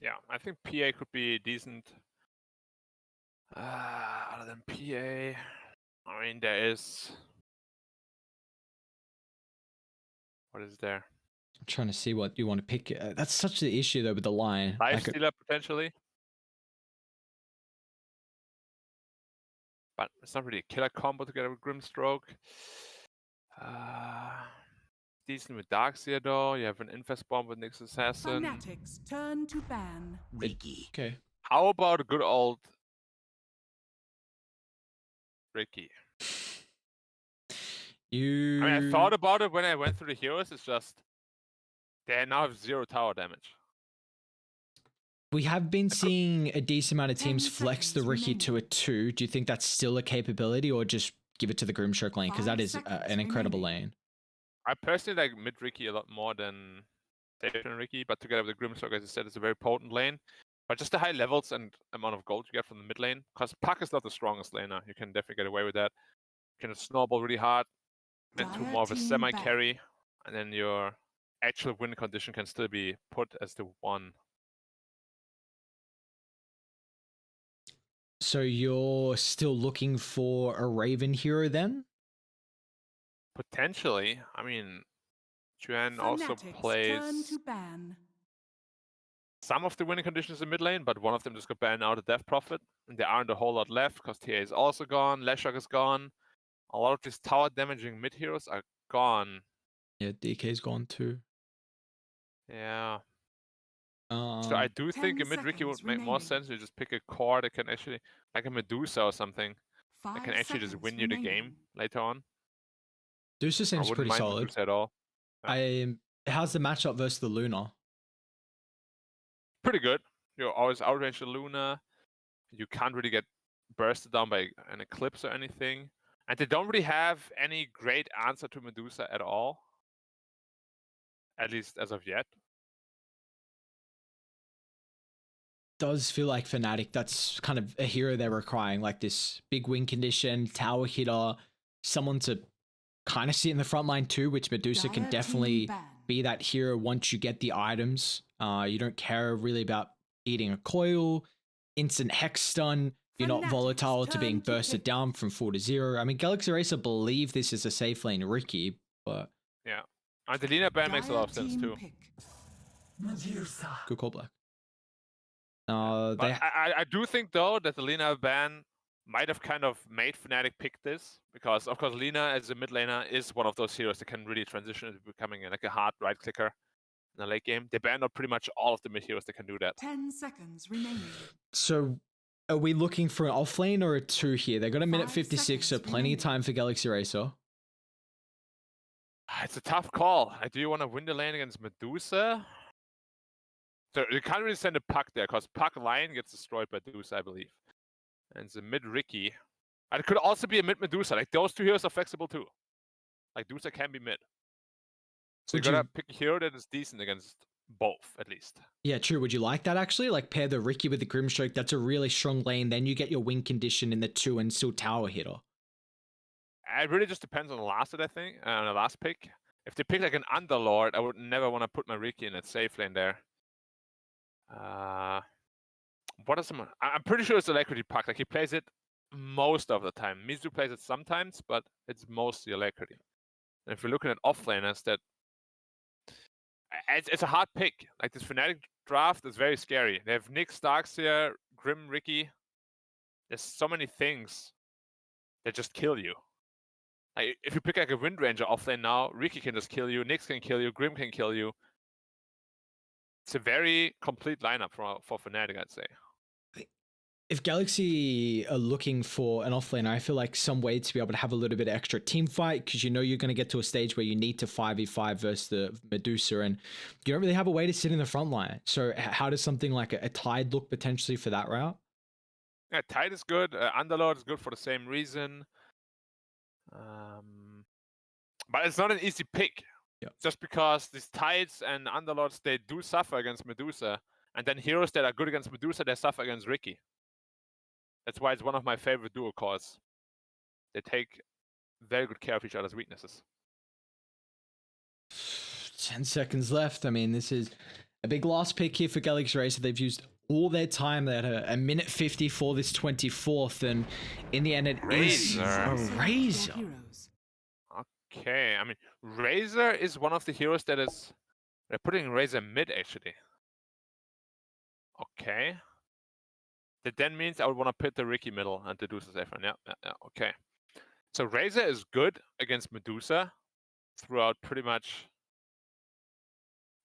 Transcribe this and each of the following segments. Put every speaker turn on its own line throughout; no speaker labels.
Yeah, I think PA could be decent. Other than PA, I mean, there is. What is there?
I'm trying to see what you want to pick. That's such the issue though with the line.
Life
Like,
Stealer potentially. But it's not really a killer combo together with Grimstroke. Decent with Darkseer though. You have an Infest Bomb with Nyx Assassin.
Fnatic's turn to ban.
Ricky.
okay.
How about a good old Ricky? I mean, I thought about it when I went through the heroes. It's just they now have 0 tower damage.
We have been seeing a decent amount of
10
teams flex the
seconds
Ricky
remaining.
to a 2. Do you think that's still a capability, or just give it to the Grimstroke lane? Because that
5
is
seconds
an incredible
remaining.
lane.
I personally like mid Ricky a lot more than Station Ricky, but together with the Grimstroke, as I said, it's a very potent lane. But just the high levels and amount of gold you get from the mid lane, because Puck is not the strongest laner. You can definitely get away with that. You can snowball really hard into
Dire
more of a
team
semi-carry, and then your actual win condition can still be put as the 1.
So you're still looking for a Raven hero then?
Potentially. I mean, Juan also
Fnatic's turn
plays
to ban.
some of the winning conditions in mid lane, but one of them just got banned out of Death Prophet. And there aren't a whole lot left because TA is also gone, Leshak is gone. A lot of these tower damaging mid heroes are gone.
Yeah, DK's gone too.
Yeah. So I do
10
think a mid Ricky would
seconds
make more
remaining.
sense. You just pick a core that can actually, like a Medusa or something, that
5
can actually just
seconds
win you the
remaining.
game later on.
Deuce
I
seems
wouldn't
pretty
mind
solid.
Medusa at all.
How's the matchup versus the Luna?
Pretty good. You always outrange the Luna. You can't really get bursted down by an Eclipse or anything. And they don't really have any great answer to Medusa at all. At least as of yet.
Does feel like Fnatic, that's kind of a hero they're requiring, like this big win condition, tower hitter, someone to kind of sit in the front line too, which Medusa can
Dire
definitely
team ban.
be that hero once you get the items. You don't care really about eating a coil, instant hex stun. You're not
Fnatic's
volatile to being
turn to
bursted
pick.
down from 4 to 0. I mean, Galaxy Racer believe this is a safe lane Ricky, but
Yeah. And the Lina ban makes a lot of sense
team
too.
pick.
good call, Black.
But I do think though that the Lina ban might have kind of made Fnatic pick this, because of course Lina as a mid laner is one of those heroes that can really transition into becoming like a hard right clicker in the late game. They banned out pretty much all of the mid heroes that can do that.
10 seconds remaining.
So are we looking for an off lane or a 2 here? They got a minute
5
56, so
seconds
plenty of
remaining.
time for Galaxy Racer.
It's a tough call. Do you want to win the lane against Medusa? So you can't really send a Puck there, because Puck Lion gets destroyed by Medusa, I believe. And it's a mid Ricky. And it could also be a mid Medusa. Like those two heroes are flexible too. Like Medusa can be mid. So you gotta pick a hero that is decent against both, at least.
Yeah, true. Would you like that actually? Like pair the Ricky with the Grimstroke. That's a really strong lane. Then you get your win condition in the 2 and still tower hitter.
It really just depends on the last I think, on the last pick. If they pick like an Underlord, I would never want to put my Ricky in that safe lane there. What is some? I'm pretty sure it's Alacrity Puck. Like he plays it most of the time. Mizu plays it sometimes, but it's mostly Alacrity. And if you're looking at offlaners, that it's a hard pick. Like this Fnatic draft is very scary. They have Nyx, Darkseer, Grim, Ricky. There's so many things that just kill you. Like if you pick like a Wind Ranger offlane now, Ricky can just kill you, Nyx can kill you, Grim can kill you. It's a very complete lineup for Fnatic, I'd say.
If Galaxy are looking for an offlaner, I feel like some way to be able to have a little bit of extra team fight, because you know you're going to get to a stage where you need to 5v5 versus the Medusa, and you don't really have a way to sit in the front line. So how does something like a Tide look potentially for that route?
Yeah, Tide is good. Underlord is good for the same reason. But it's not an easy pick.
Yeah.
Just because these Tides and Underlords, they do suffer against Medusa. And then heroes that are good against Medusa, they suffer against Ricky. That's why it's one of my favorite duo cores. They take very good care of each other's weaknesses.
10 seconds left. I mean, this is A big last pick here for Galaxy Racer. They've used all their time. They had a minute 50 for this 24th, and in the end, it is
Razor.
a Razor.
Heroes.
Okay, I mean, Razor is one of the heroes that is... They're putting Razor mid, actually. Okay. That then means I would want to put the Ricky middle and Medusa's Efron. Yeah, okay. So Razor is good against Medusa throughout pretty much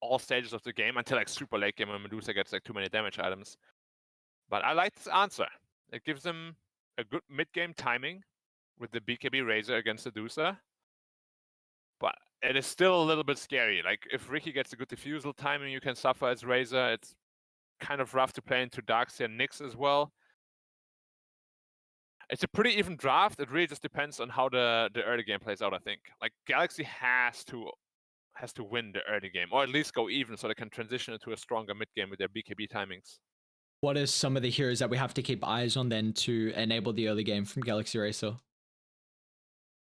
all stages of the game until like super late game when Medusa gets like too many damage items. But I like this answer. It gives them a good mid-game timing with the BKB Razor against Medusa. But it is still a little bit scary. Like if Ricky gets a good diffusal timing, you can suffer as Razor. It's kind of rough to play into Darkseid and Nyx as well. It's a pretty even draft. It really just depends on how the early game plays out, I think. Like Galaxy has to win the early game, or at least go even so they can transition into a stronger mid game with their BKB timings.
What are some of the heroes that we have to keep eyes on then to enable the early game from Galaxy Racer?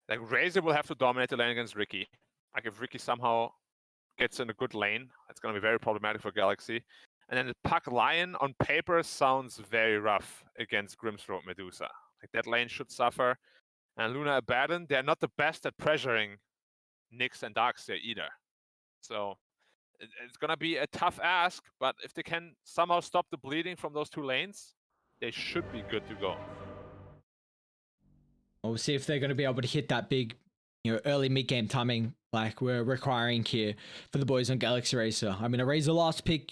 Like Razor will have to dominate the lane against Ricky. Like if Ricky somehow gets in a good lane, it's going to be very problematic for Galaxy. And then the Puck Lion on paper sounds very rough against Grimthroat Medusa. Like that lane should suffer. And Luna Abaddon, they're not the best at pressuring Nyx and Darkseid either. So it's going to be a tough ask, but if they can somehow stop the bleeding from those two lanes, they should be good to go.
We'll see if they're going to be able to hit that big, early mid-game timing like we're requiring here for the boys on Galaxy Racer. I mean, a Razor last pick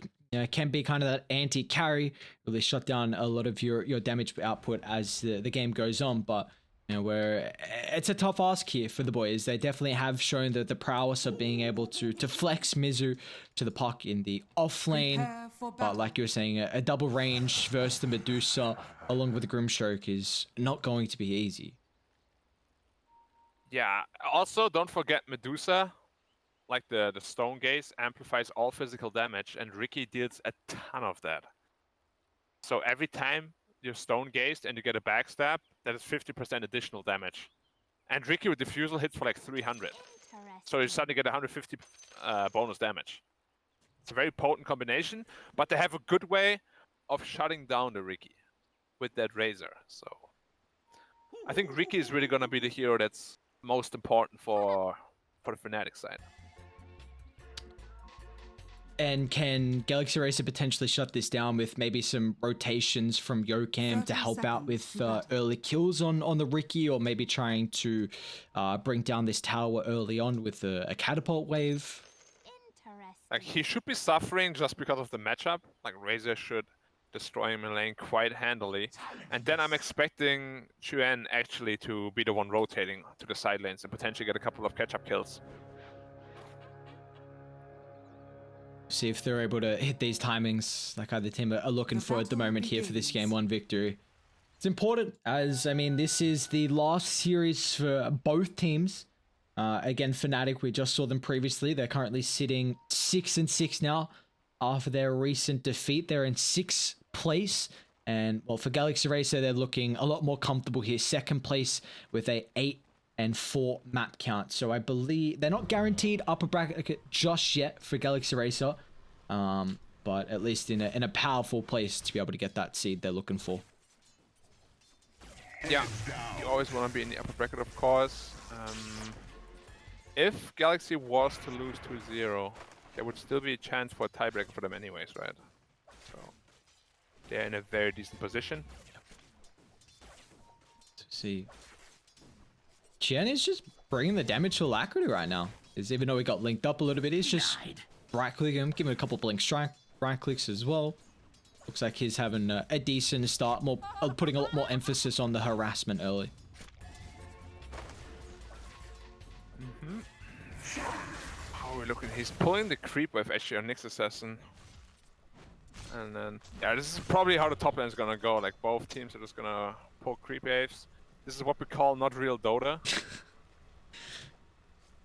can be kind of that anti-carry, really shut down a lot of your damage output as the game goes on, but it's a tough ask here for the boys. They definitely have shown that the prowess of being able to flex Mizu to the puck in the off lane.
Prepare for
But
battle.
like you were saying, a double range versus the Medusa along with the Grimstroke is not going to be easy.
Yeah, also don't forget Medusa, like the Stone Gaze, amplifies all physical damage, and Ricky deals a ton of that. So every time you're Stone Gazed and you get a backstab, that is 50% additional damage. And Ricky with Diffusal hits for like 300. So you suddenly get 150 bonus damage. It's a very potent combination, but they have a good way of shutting down the Ricky with that Razor. So I think Ricky is really going to be the hero that's most important for the Fnatic side.
And can Galaxy Racer potentially shut this down with maybe some rotations from Yokam to
30
help out with
seconds to battle.
early kills on the Ricky, or maybe trying to bring down this tower early on with a catapult wave?
Like he should be suffering just because of the matchup. Like Razor should destroy him in lane quite handily. And then I'm expecting Chuan actually to be the one rotating to the side lanes and potentially get a couple of catch-up kills.
See if they're able to hit these timings like either team are looking for at the moment here for this game one victory. It's important, as I mean, this is the last series for both teams. Again, Fnatic, we just saw them previously. They're currently sitting 6-6 now after their recent defeat. They're in 6th place. And well, for Galaxy Racer, they're looking a lot more comfortable here. 2nd place with a 8-4 map count. So I believe they're not guaranteed upper bracket just yet for Galaxy Racer. But at least in a powerful place to be able to get that seed they're looking for.
Yeah, you always want to be in the upper bracket, of course. If Galaxy was to lose 2-0, there would still be a chance for a tiebreak for them anyways, right? So they're in a very decent position.
See, Chen is just bringing the damage to Alacrity right now. Is even though he got linked up a little bit, he's just right clicking him, giving him a couple blink strike right clicks as well. Looks like he's having a decent start, putting a lot more emphasis on the harassment early.
How are we looking? He's pulling the creep wave actually on Nyx Assassin. And then, yeah, this is probably how the top lane is gonna go. Like both teams are just gonna pull creep waves. This is what we call not real Dota.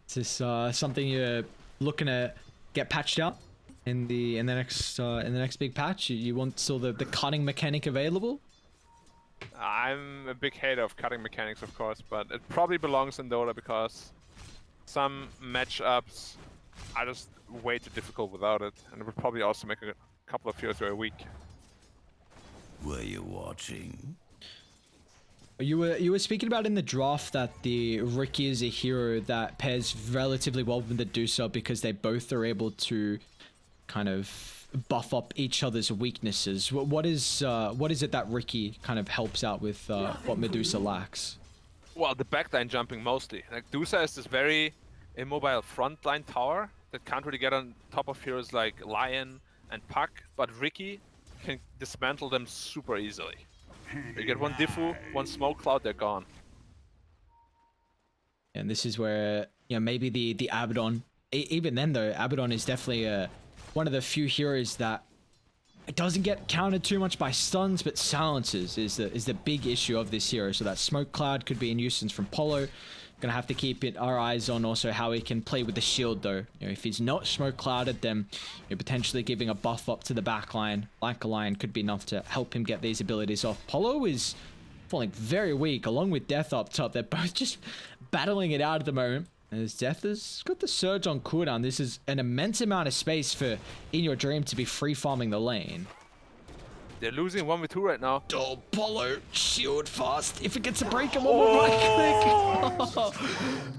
Is this something you're looking to get patched out in the next big patch? You want still the cutting mechanic available?
I'm a big hater of cutting mechanics, of course, but it probably belongs in Dota because some matchups are just way too difficult without it, and it would probably also make a couple of heroes very weak.
Were you watching?
You were speaking about in the draft that the Riki is a hero that pairs relatively well with the Medusa because they both are able to kind of buff up each other's weaknesses. What is it that Riki kind of helps out with what Medusa lacks?
Well, the backline jumping mostly. Like Dusa is this very immobile frontline tower that can't really get on top of heroes like Lion and Puck, but Riki can dismantle them super easily. You get one Diffu, one smoke cloud, they're gone.
And this is where, you know, maybe the Abaddon, even then though, Abaddon is definitely one of the few heroes that it doesn't get countered too much by stuns, but silences is the big issue of this hero. So that smoke cloud could be a nuisance from Polo. Gonna have to keep our eyes on also how he can play with the shield though. You know, if he's not smoke clouded, then you're potentially giving a buff up to the back line. Like a Lion could be enough to help him get these abilities off. Polo is falling very weak along with Death up top. They're both just battling it out at the moment. As Death has got the surge on cooldown, this is an immense amount of space for In Your Dream to be free farming the lane.
They're losing 1v2 right now.
Oh, Polo, shield fast. If it gets a break, I'm on right click.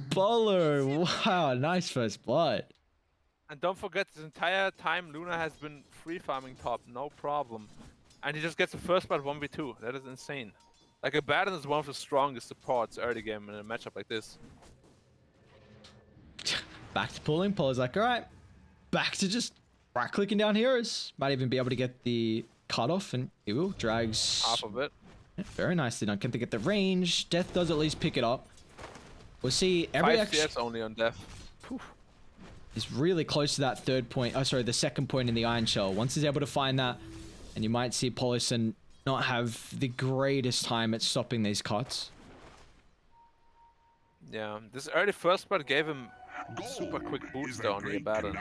Polo, wow, nice first blood.
And don't forget, this entire time Luna has been free farming top, no problem. And he just gets the first blood 1v2. That is insane. Like, Abaddon is one of the strongest supports early game in a matchup like this.
Back to pulling. Polo's like, all right, back to just right clicking down heroes. Might even be able to get the cutoff, and he will drags
Half of it.
Yeah, very nicely done. Can they get the range? Death does at least pick it up. We'll see every
5 CS only on Death.
is really close to that third point. Oh, sorry, the second point in the Iron Shell. Once he's able to find that, and you might see Polison not have the greatest time at stopping these cuts.
Yeah, this early first blood gave him a super quick boost on the Abaddon.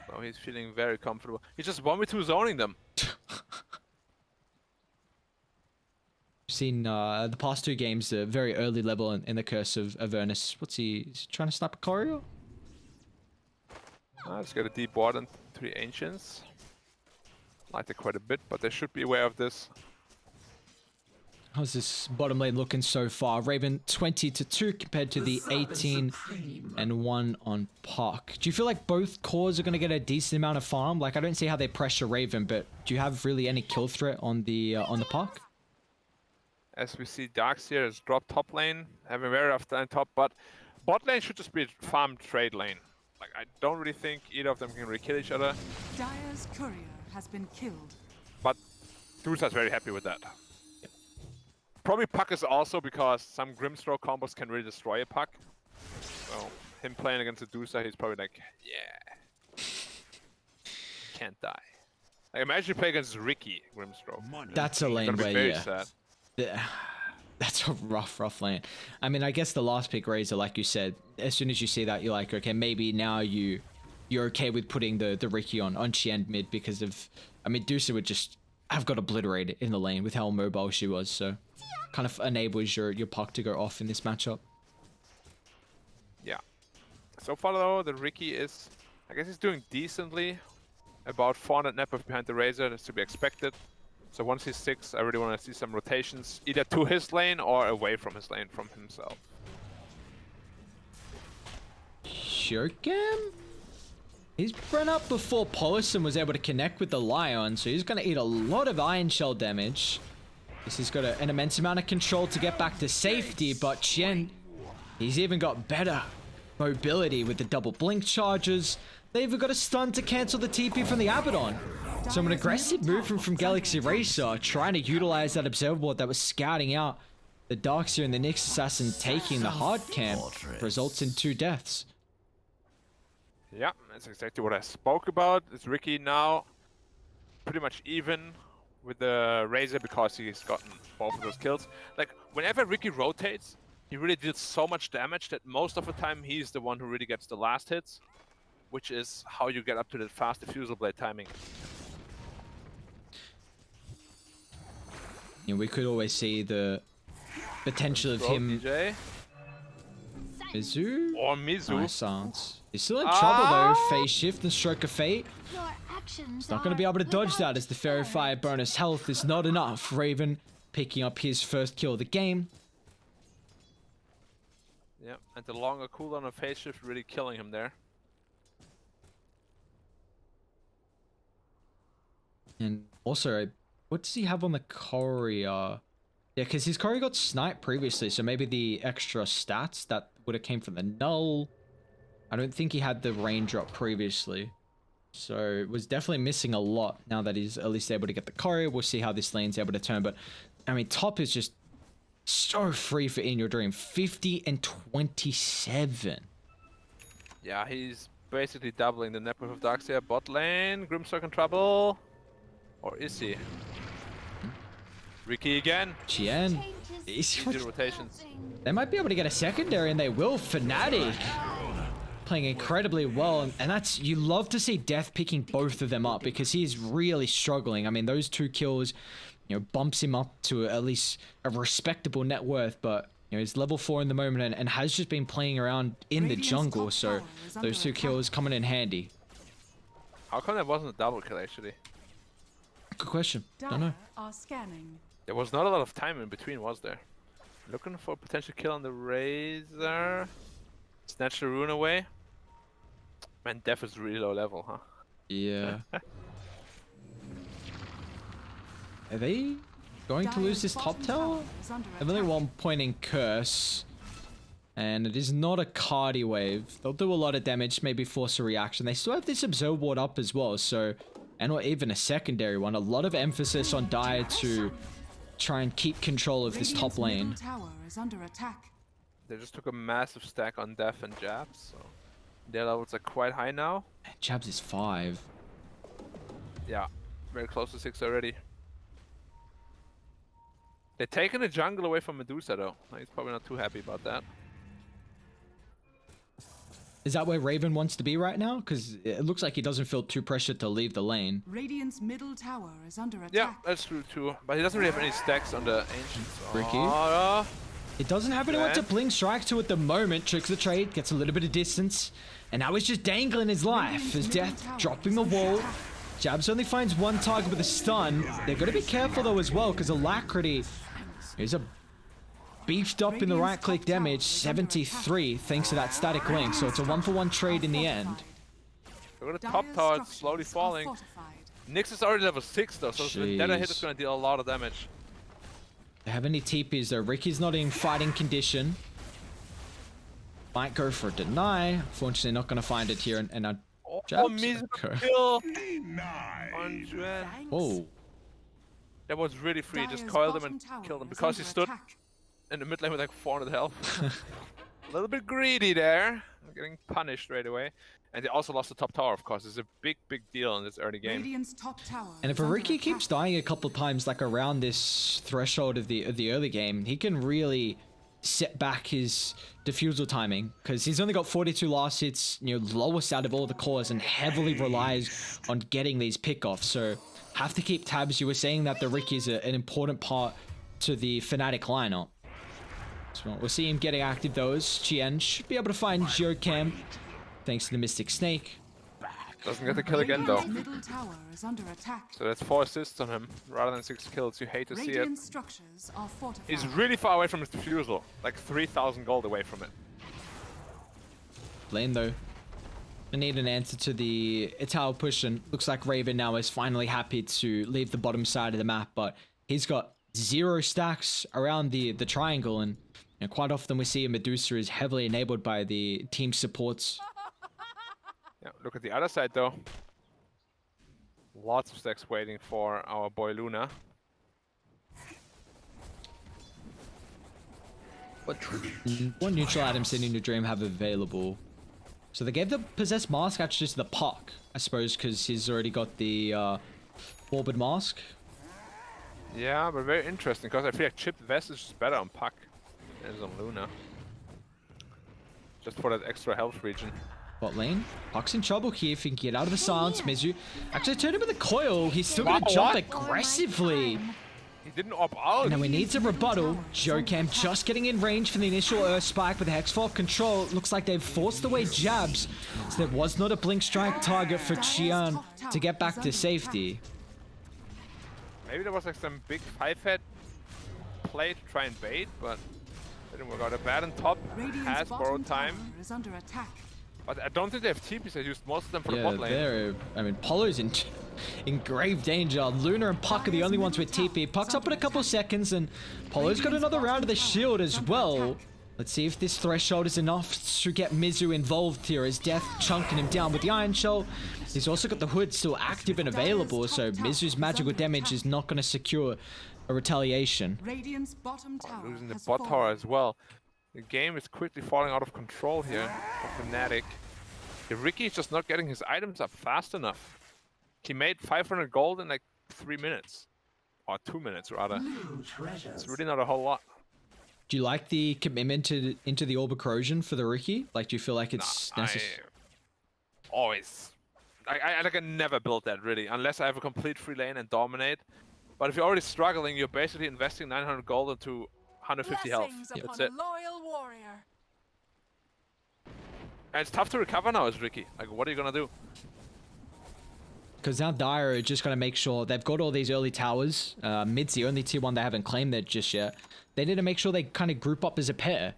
So he's feeling very comfortable. He's just 1v2 zoning them.
Seen the past two games, the very early level in the Curse of Avernus. What's he? Is he trying to snipe a Courier?
Let's get a deep ward and 3 Ancients. Liked it quite a bit, but they should be aware of this.
How's this bottom lane looking so far? Raven 20-2 compared to the 18-1 on Puck. Do you feel like both cores are going to get a decent amount of farm? Like, I don't see how they pressure Raven, but do you have really any kill threat on the Puck?
As we see, Darkseer has dropped top lane, having very rough time top, but bot lane should just be a farm trade lane. Like, I don't really think either of them can really kill each other.
Dire's courier has been killed.
But Dusa's very happy with that. Probably Puck is also because some Grimstroke combos can really destroy a Puck. So him playing against a Dusa, he's probably like, yeah, can't die. Like, imagine you play against Riki Grimstroke.
That's a lane where,
very
yeah.
sad.
That's a rough lane. I mean, I guess the last pick Razor, like you said, as soon as you see that, you're like, okay, maybe now you're okay with putting the Riki on Qian mid because of, I mean, Dusa would just have got obliterated in the lane with how mobile she was, so kind of enables your Puck to go off in this matchup.
Yeah. So far though, the Riki is, I guess he's doing decently. About 400 net buff behind the Razor, that's to be expected. So once he's 6, I really want to see some rotations, either to his lane or away from his lane, from himself.
Shurkem? He's run up before Polison was able to connect with the Lion, so he's going to eat a lot of Iron Shell damage. This has got an immense amount of control to get back to safety, but Qian, he's even got better mobility with the double blink charges. They even got a stun to cancel the TP from the Abaddon. So an aggressive movement from Galaxy Racer, trying to utilize that observable that was scouting out the Darkseer and the Nyx Assassin taking the hard camp, results in 2 deaths.
Yeah, that's exactly what I spoke about. It's Riki now pretty much even with the Razor because he's gotten both of those kills. Like, whenever Riki rotates, he really deals so much damage that most of the time he's the one who really gets the last hits, which is how you get up to the fast diffusal blade timing.
You know, we could always see the potential of him.
DJ.
Mizu?
Or Mizu.
Nice sounds. He's still in trouble though. Phase shift and stroke of fate.
Your actions
He's not going to be able to dodge that as the Fairy Fire
deterrent.
bonus health is not enough. Raven picking up his first kill of the game.
Yeah, and the longer cooldown of phase shift really killing him there.
And also, what does he have on the courier? Yeah, because his courier got sniped previously, so maybe the extra stats that would have came from the null. I don't think he had the rain drop previously. So was definitely missing a lot. Now that he's at least able to get the courier, we'll see how this lane's able to turn. But I mean, top is just so free for In Your Dream. 50 and 27.
Yeah, he's basically doubling the net worth of Darkseer. Bot lane, Grimstock in trouble. Or is he? Ricky again.
Chien.
Easy rotations.
They might be able to get a secondary, and they will. Fnatic playing incredibly well, and that's, you love to see Death picking both of them up because he is really struggling. I mean, those 2 kills, you know, bumps him up to at least a respectable net worth, but you know, he's level 4 in the moment and has just been playing around in the jungle, so those 2 kills coming in handy.
How come that wasn't a double kill actually?
Good question. Don't know.
Dire are scanning.
There was not a lot of time in between, was there? Looking for a potential kill on the Razor. Snatch the rune away. Man, Def is really low level, huh?
Yeah. Are they going to lose this top tower? They've only 1 point in curse. And it is not a Cardi wave. They'll do a lot of damage, maybe force a reaction. They still have this Absorb Ward up as well, so... And or even a secondary one. A lot of emphasis on Dire to try and keep control of this top lane.
Tower is under attack.
They just took a massive stack on Def and Jabs, so their levels are quite high now.
Jabs is 5.
Yeah, very close to 6 already. They're taking the jungle away from Medusa though. He's probably not too happy about that.
Is that where Raven wants to be right now? Because it looks like he doesn't feel too pressured to leave the lane.
Radiant's middle tower is under attack.
Yeah, that's true too. But he doesn't really have any stacks on the Ancients.
Ricky?
Oh,
It doesn't have anyone
Okay.
to bling strike to at the moment. Tricks the trade, gets a little bit of distance. And now he's just dangling his life as Death dropping the wall. Jabs only finds 1 target with a stun. They're going to be careful though as well because Alacrity is a beefed up in the right click damage, 73 thanks to that static link. So it's a 1-for-1 trade in the end.
look at the top tower, it's slowly falling. Nyx is already level 6 though, so that hit is going to deal a lot of damage.
They have any TPs though. Ricky's not in fighting condition. Might go for a deny. Unfortunately, not going to find it here. And Jabs?
Mizu
Okay.
kill on Juan.
Whoa.
That was really free. Just coiled him and killed him because he stood in the mid lane with like 400 health. A little bit greedy there. Getting punished right away. And they also lost the top tower, of course. It's a big, big deal in this early game.
Radiant's top tower
And if
is under
Ricky keeps
attack.
dying a couple times, like around this threshold of the early game, he can really set back his defusal timing because he's only got 42 last hits, you know, lowest out of all the cores, and heavily relies on getting these pickoffs. So have to keep tabs. You were saying that the Ricky is an important part to the Fnatic lineup. So we'll see him getting active though. As Chien should be able to find Geocam thanks to the Mystic Snake.
Doesn't get the kill again though.
Radiant's middle tower is under attack.
So that's 4 assists on him rather than 6 kills. You hate to see it.
Radiant structures are fortified.
He's really far away from his defusal. Like 3,000 gold away from it.
Lane though. I need an answer to the tower push, and looks like Raven now is finally happy to leave the bottom side of the map, but he's got 0 stacks around the triangle, and you know, quite often we see a Medusa is heavily enabled by the team supports.
Yeah, look at the other side though. Lots of stacks waiting for our boy Luna.
What neutral items did In Your Dream have available? So they gave the Possessed Mask actually to the Puck, I suppose, because he's already got the Orbed Mask.
Yeah, but very interesting because I feel like Chipped Vest is just better on Puck than it is on Luna. Just for that extra health region.
Bot lane. Puck's in trouble here if he can get out of the silence. Mizu actually turned him with a coil. He's still going to
Wow,
jump
what?
aggressively.
He didn't opt out.
Now we need a rebuttal. Jocam just getting in range for the initial Earth Spike with Hexfall control. Looks like they've forced away jabs, so there was not a Blink Strike target for Qian to get back to safety.
Maybe there was like some big 5-head play to try and bait, but it didn't work out. A bad on top has borrowed time.
Is under attack.
But I don't think they have TPs. I used most of them for the
Yeah,
bot lane.
I mean, Polo's in grave danger. Luna and Puck are the only ones with TP. Puck's up in a couple seconds, and Polo's got another round of the shield as well. Let's see if this threshold is enough to get Mizu involved here, as Death chunking him down with the Iron Shell. He's also got the Hood still active and available, so Mizu's magical damage is not going to secure a retaliation.
Radiant's bottom tower
Losing the
has
bot
fallen.
tower as well. The game is quickly falling out of control here for Fnatic. Ricky is just not getting his items up fast enough. He made 500 gold in like 3 minutes. Or 2 minutes rather. It's really not a whole lot.
Do you like the commitment into the Orb of Corrosion for the Ricky? Like, do you feel like it's necessary?
Always. I can never build that really, unless I have a complete free lane and dominate. But if you're already struggling, you're basically investing 900 gold into 150 health. That's it.
Loyal warrior.
And it's tough to recover now as Ricky. Like, what are you gonna do?
Because now Dire are just going to make sure they've got all these early towers. Mid's the only tier 1 they haven't claimed there just yet. They need to make sure they kind of group up as a pair.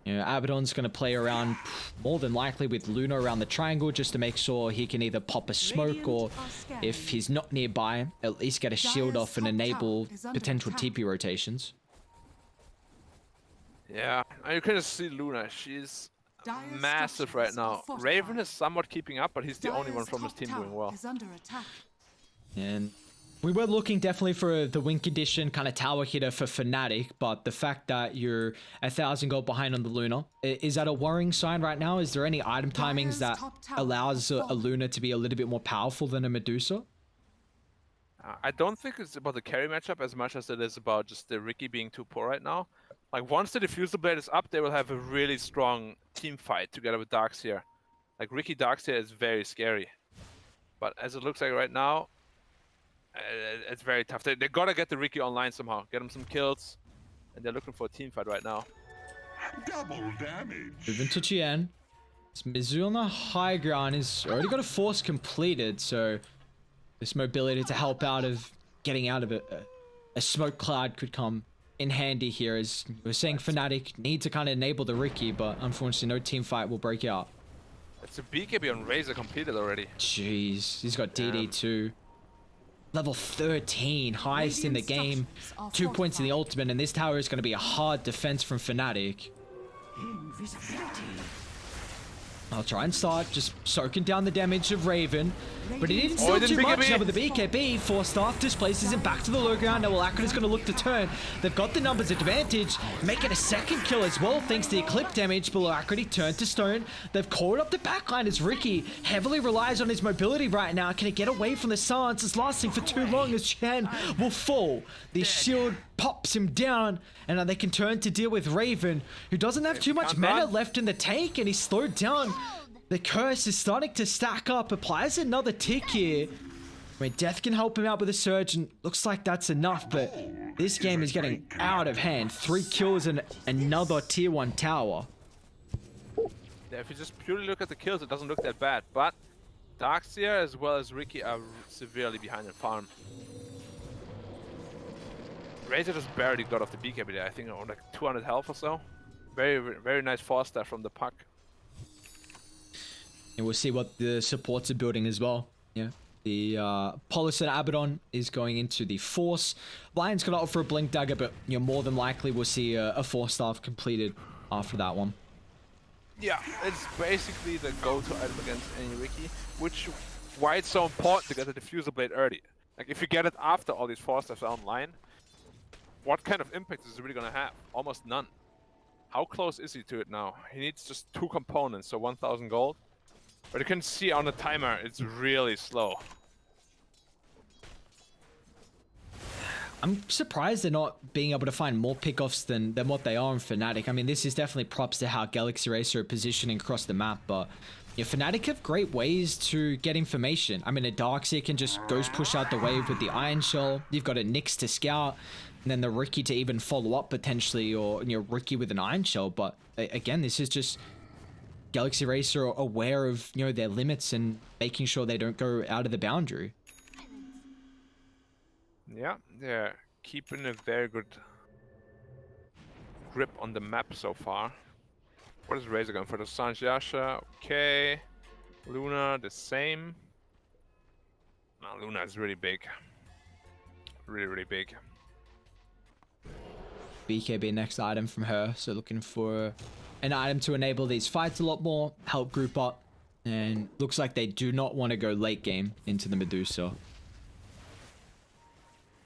You know, Abaddon's going to play around more than likely with Luna around the triangle just to make sure he can either pop a smoke or, if he's not nearby, at least get a shield off and enable potential TP rotations.
Yeah, and you can just see Luna. She's massive right now. Raven is somewhat keeping up, but he's the only one from his team doing well.
Is under attack.
And we were looking definitely for the win condition kind of tower hitter for Fnatic, but the fact that you're 1,000 gold behind on the Luna, is that a worrying sign right now? Is there any item timings that allows a Luna to be a little bit more powerful than a Medusa?
I don't think it's about the carry matchup as much as it is about just the Ricky being too poor right now. Like, once the Diffusal Blade is up, they will have a really strong team fight together with Darkseer. Like, Ricky Darkseer is very scary. But as it looks like right now, it's very tough. They gotta get the Ricky online somehow. Get him some kills. And they're looking for a team fight right now.
Double damage.
Moving to Qian. It's Mizu on the high ground. He's already got a force completed, so this mobility to help out of getting out of it. A smoke cloud could come in handy here, as we're saying Fnatic need to kind of enable the Ricky, but unfortunately no team fight will break out.
It's a BKB on Razor completed already.
Jeez, he's got DD too. Level 13, highest in the game. 2 points in the ultimate, and this tower is going to be a hard defense from Fnatic. I'll try and start just soaking down the damage of Raven, but he didn't steal too much. Now with the BKB, Force Staff displaces him back to the low ground. Now Alacrity's going to look to turn. They've got the numbers advantage, making a second kill as well thanks to the Eclipse damage, but Alacrity turned to stone. They've caught up the backline as Ricky heavily relies on his mobility right now. Can he get away from the silence? It's lasting for too long as Chen will fall. The shield pops him down, and now they can turn to deal with Raven, who doesn't have too much mana left in the tank, and he's slowed down. The curse is starting to stack up. Applies another tick here. I mean, Death can help him out with a surge, and looks like that's enough, but this game is getting out of hand. 3 kills and another tier 1 tower.
Yeah, if you just purely look at the kills, it doesn't look that bad, but Darkseer as well as Ricky are severely behind in farm. Razor just barely got off the BKB there, I think on like 200 health or so. Very, very nice force there from the Puck.
And we'll see what the supports are building as well. Yeah. The Polis and Abaddon is going into the Force. Lion's going to offer a Blink Dagger, but you know, more than likely we'll see a Force Staff completed after that one.
Yeah, it's basically the go-to item against any Ricky, why it's so important to get the Diffusal Blade early. Like, if you get it after all these Force Staffs are online, what kind of impact is it really going to have? Almost none. How close is he to it now? He needs just 2 components, so 1,000 gold. But you can see on the timer, it's really slow.
I'm surprised they're not being able to find more pickoffs than what they are in Fnatic. I mean, this is definitely props to how Galaxy Racer are positioning across the map, but Yeah, Fnatic have great ways to get information. I mean, a Darkseer can just ghost push out the wave with the Iron Shell. You've got a Nyx to scout, and then the Riki to even follow up potentially, or Riki with an Iron Shell. But again, this is just Galaxy Racer aware of their limits and making sure they don't go out of the boundary.
Yeah, they're keeping a very good grip on the map so far. What is Razor going for? The Sanj Yasha, okay. Luna, the same. No, Luna is really big. Really, really big.
BKB next item from her, so looking for an item to enable these fights a lot more, help group up, and looks like they do not want to go late game into the Medusa.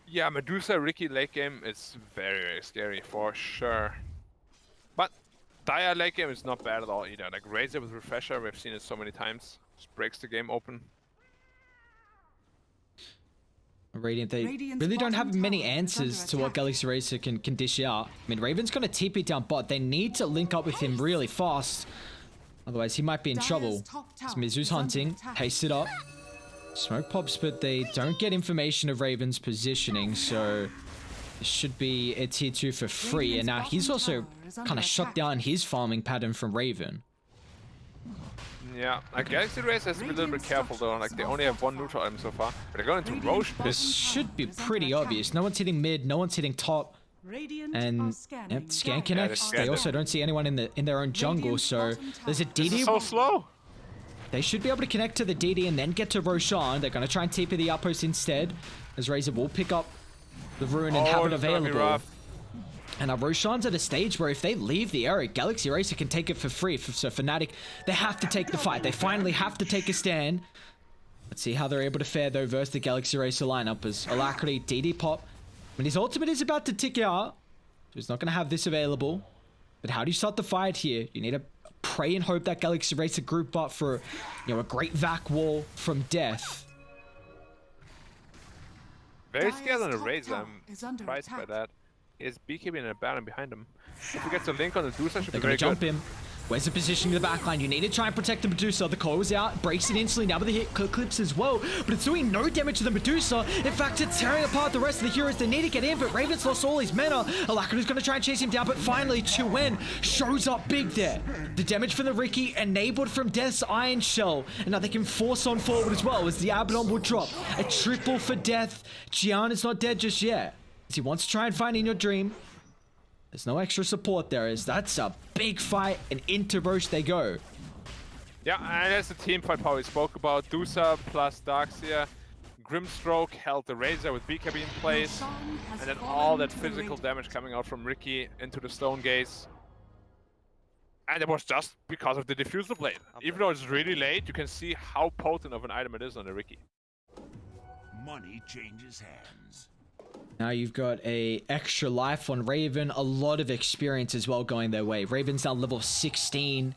Yeah, Medusa Riki late game is very, very scary for sure. But Dire late game is not bad at all either. Like Razor with Refresher, we've seen it so many times. Just breaks the game open.
Radiant, they
Radiant's
really don't
bottom
have many
tower is
answers
under
to what
attack.
Galaxy Racer can dish out. I mean, Raven's gonna TP down bot. They need to link up with him really fast. Otherwise, he might be in
Dire's
trouble.
top tower
So Mizu's
is under
hunting,
attack.
paste it up. Smoke pops, but they don't get information of Raven's positioning, so this should be a tier 2 for free. And now he's also kind of shut down his farming pattern from Raven.
Yeah, like Galaxy Racer has to be a little bit careful though. Like they only have one neutral item so far. But they're going to Roche pit.
This should be pretty obvious. No one's hitting mid, no one's hitting top.
Radiant
And
are scanning.
yep, scan
Dire
connects.
Yeah,
They
they're
also don't see anyone in their own jungle,
Radiant's
so
bottom
there's a
tower.
This
DD.
is so slow.
They should be able to connect to the DD and then get to Roshan. They're going to try and TP the outpost instead, as Razor will pick up the rune and have it
this is gonna be
available.
rough.
And now Roshan's at a stage where if they leave the area, Galaxy Racer can take it for free. So Fnatic, they have to take the fight. They finally have to take a stand. Let's see how they're able to fare though versus the Galaxy Racer lineup as Alacrity, DD pop. When his ultimate is about to tick out, so he's not going to have this available. But how do you start the fight here? You need to pray and hope that Galaxy Racer group up for, a great vac wall from death.
Very
Dire's
scared on the
top
Razor.
tower
I'm
is under
surprised by
attack.
that. He has BKB and a Baron behind him. If he gets a link on the Medusa, should
They're
be
going
very
to jump
good.
him. Where's the positioning of the backline? You need to try and protect the Medusa. The core is out, breaks it instantly. Now with the hit clips as well, but it's doing no damage to the Medusa. In fact, it's tearing apart the rest of the heroes. They need to get in, but Raven's lost all his mana. Alacrity's going to try and chase him down, but finally Chuen shows up big there. The damage from the Riki enabled from Death's Iron Shell, and now they can force on forward as well as the Abaddon will drop. A triple for Death. Gian is not dead just yet. He wants to try and find in your dream. There's no extra support there, as that's a big fight, and into Roche they go.
Yeah, and that's the team fight power we spoke about. Dusa plus Darkseer. Grimstroke held the Razor with BKB in place.
Roshan has
And then
fallen
all that
to the
physical
Radiant.
damage coming out from Riki into the Stone Gaze. And it was just because of the Diffusal Blade. Even though it's really late, you can see how potent of an item it is on the Riki.
Money changes hands.
Now you've got a extra life on Raven, a lot of experience as well going their way. Raven's now level 16.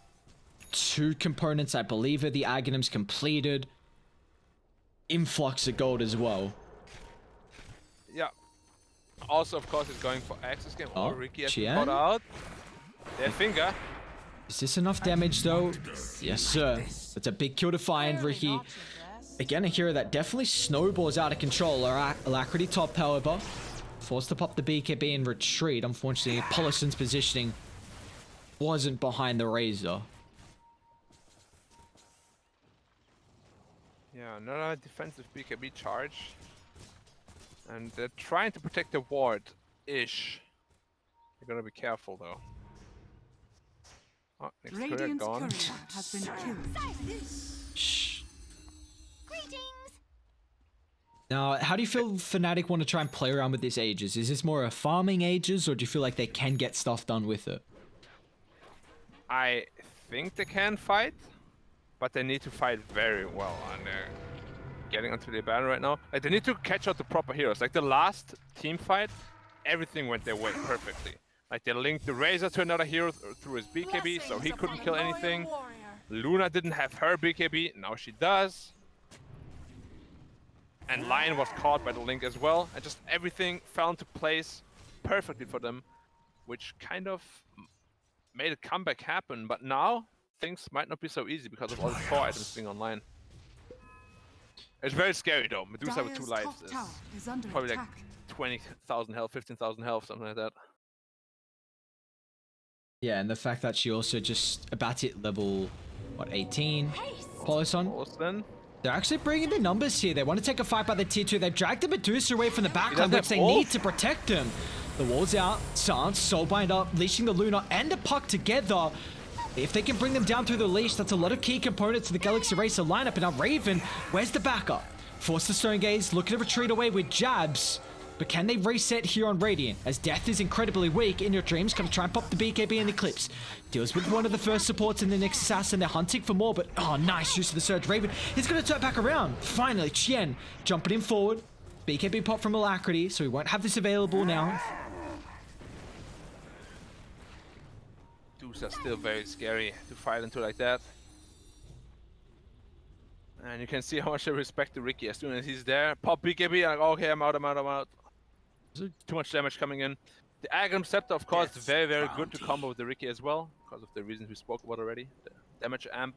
2 components, I believe, are the Aghanims completed. Influx of gold as well.
Yeah. Also, of course, he's going for Access Game.
Oh,
Riki has been
Chien?
caught out. Their finger.
Is this enough damage though? Yes, sir. That's a big kill to find, Riki. Again, a hero that definitely snowballs out of control. Alacrity top, however. Forced to pop the BKB and retreat. Unfortunately, Polison's positioning wasn't behind the Razor.
Yeah, another defensive BKB charge. And they're trying to protect the ward-ish. They're gonna be careful though. Oh, next courier
Radiant's
gone.
courier has been killed.
Shh. Now, how do you feel Fnatic want to try and play around with this Aegis? Is this more a farming Aegis, or do you feel like they can get stuff done with it?
I think they can fight, but they need to fight very well, and they're getting onto the battle right now. Like, they need to catch out the proper heroes. Like the last team fight, everything went their way perfectly. Like they linked the Razor to another hero through his BKB, so he couldn't kill anything. Luna didn't have her BKB, now she does. And Lion was caught by the link as well, and just everything fell into place perfectly for them, which kind of made a comeback happen. But now things might not be so easy because of all the core items being online. It's very scary though. Medusa with 2
Dire's
lives
top
is
tower is under
probably like
attack.
20,000 health, 15,000 health, something like that.
Yeah, and the fact that she also just about hit level, what, 18? Poloson.
Austin.
They're actually bringing the numbers here. They want to take a fight by the tier 2. They've dragged the Medusa away from the backline,
doesn't
which
have
they need
ult.
to protect him. The wall's out. Sans, Soulbind up, leashing the Luna and the Puck together. If they can bring them down through the leash, that's a lot of key components to the Galaxy Racer lineup. And now Raven, where's the backup? Force the Stone Gaze, looking to retreat away with jabs. But can they reset here on Radiant? As Death is incredibly weak, In Your Dreams gonna try and pop the BKB in the Eclipse. Deals with one of the first supports in the next assassin. They're hunting for more, but oh, nice use of the Surge. Raven is gonna turn back around. Finally, Chien jumping in forward. BKB pop from Alacrity, so he won't have this available now.
Dudes are still very scary to fight into like that. And you can see how much they respect the Ricky. As soon as he's there, pop BKB, like, okay, I'm out. Too much damage coming in. The Agram Scepter, of course, is very, very good to combo with the Ricky as well, because of the reasons we spoke about already. The damage amp,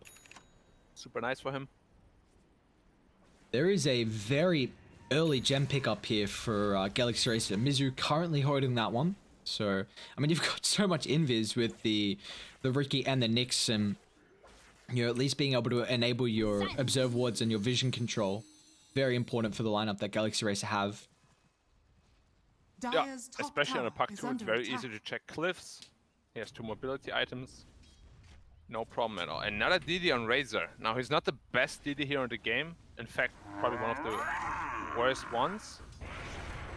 super nice for him.
There is a very early gem pickup here for Galaxy Racer. Mizu currently holding that one. So, I mean, you've got so much invis with the Ricky and the Nyx, and you're at least being able to enable your observe wards and your vision control. Very important for the lineup that Galaxy Racer have.
Yeah,
Dire's top
especially on a
tower
puck
is
2, it's
under
very
attack.
easy to check cliffs. He has 2 mobility items. No problem at all. Another DD on Razor. Now, he's not the best DD here in the game. In fact, probably one of the worst ones.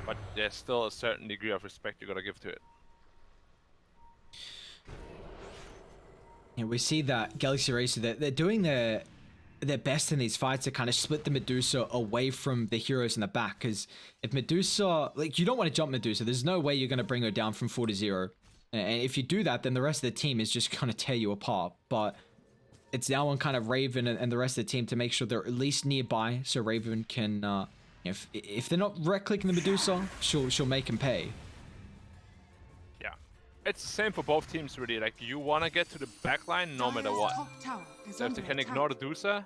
But there's still a certain degree of respect you gotta give to it.
Yeah, we see that Galaxy Racer, they're doing their best in these fights to kind of split the Medusa away from the heroes in the back. Because if Medusa, like, you don't want to jump Medusa. There's no way you're going to bring her down from 4 to 0. And if you do that, then the rest of the team is just going to tear you apart. But it's now on kind of Raven and the rest of the team to make sure they're at least nearby, so Raven can, if they're not right-clicking the Medusa, she'll make him pay.
Yeah. It's the same for both teams, really. Like, you wanna get to the backline no matter
Dire's
what.
top tower is
So if
under
they can
attack.
ignore the Dusa